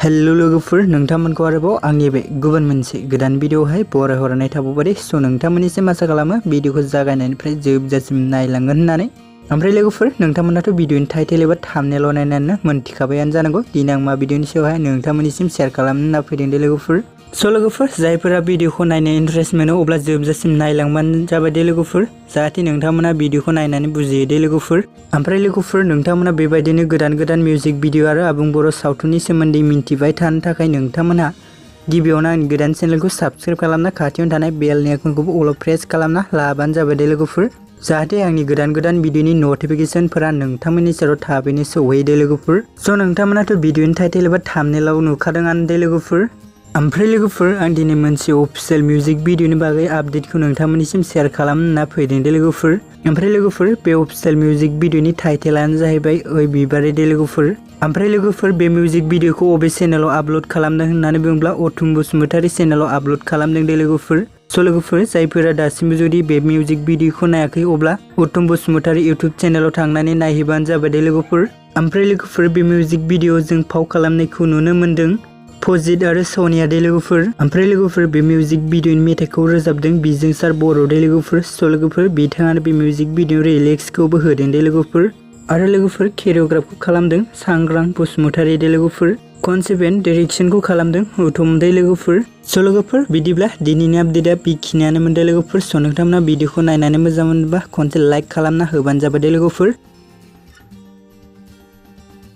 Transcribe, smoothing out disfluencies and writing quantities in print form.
Hello लोगोफोर नोंथांमोनखौ आरोबाव आंनि बे गुबुन मोनसे गोदान भिडिअहाय बरायहरनाय थाबावबाय। स' नोंथांमोननिसिम आसा खालामो भिडिअखौ जागायनायनिफ्राय जोबजासिम नायलांगोन होननानै। ओमफ्राय लोगोफोर नोंथांमोनाथ' भिडिअनि टाइटेल एबा थाम्बनेइल नायनानै मोनथिखाबायानो जानांगौ दिनै आं मा भिडिअनि सायावहाय नोंथांमोननिसिम शेयार खालामनो होनना फैदों दे लोगोफोर। स' लोगोफोर जायफोरा भिडिअखौ नायनो इन्टारेस्ट मोनो अब्ला जोबजासिम नायलांबानो जाबाय दे लोगोफोर, जाहाथे नोंथांमोना भिडिअखौ नायनानै बुजियो दे लोगोफोर। ओमफ्राय लोगोफोर नोंथांमोना बेबायदिनो गोदान मिउजिक भिडिअ आरो आबुं बर' सावथुननि सोमोन्दै मिन्थिबाय थानो थाखाय नोंथांमोना गिबियावनो आंनि गोदान चेनेलखौ साबस्क्राइब खालामना खाथियावनो थानाय बेलनि आइकनखौबो अल प्रेस खालामना लाबानो जाबाय दे लोगोफोर, जाहाथे आंनि गोदान भिडिअनि नटिफिकेशनफोरा नोंथांमोननि सेराव थाबैनो सौहैयो दे लोगोफोर। स' नोंथांमोनाथ' भिडिअनि टाइटेल एबा थाम्बनेइलाव नुखादोंआनो दे लोगोफोर। ओमफ्राय लोगोफोर आं दिनै मोनसे अफिशियेल मिउजिक भिडिअनि बागै आपडेटखौ नोंथांमोननिसिम शेयार खालामनो होनना फैदों दे लोगोफोर। ओमफ्राय लोगोफोर बे अफिशियेल मिउजिक भिडिअनि टाइटेलानो जाहैबाय ओइ बिबारि दे लोगोफोर। ओमफ्राय लोगोफोर बे मिउजिक भिडिअखौ अबे चेनेलाव आपल'ड खालामदों होननानै बुङोब्ला अथुम बसुमतारी चेनेलाव आपल'ड खालामदों दे लोगोफोर। स' लोगोफोर जायफोरा दासिमबो जुदि बे मिउजिक भिडिअखौ नायाखै अब्ला अथुम बसुमतारी इउटुब चेनेलाव थांनानै नायहैबानो जाबाय दे लोगोफोर। ओमफ्राय लोगोफोर बे मिउजिक भिडिअआव जों फाव खालामनायखौ नुनो मोन्दों पजित आरो सनिया दे लोगोफोर। ओमफ्राय लोगोफोर बे मिउजिक भिडिअनि मेथाइखौ रोजाबदों बिजोंसार बड' दे लोगोफोर। स' लोगोफोर बिथाङानो बे मिउजिक भिडिअ रिलिक्सखौबो होदों दे लोगोफोर। आरो लोगोफोर केरिय'ग्राफखौ खालामदों सांग्रां बसुमतारी दे लोगोफोर। कनसेप्ट एन्ड डाइरेक्सनखौ खालामदों उथुम दे लोगोफोर। स' लोगोफोर बिदिब्ला दिनैनि आपडेटआ बेखिनियानोमोन दे लोगोफोर। स' नोंथांमोना भिडिअखौ नायनानै मोजां मोनोबा खनसे लाइक खालामना होबानो जाबाय दे लोगोफोर।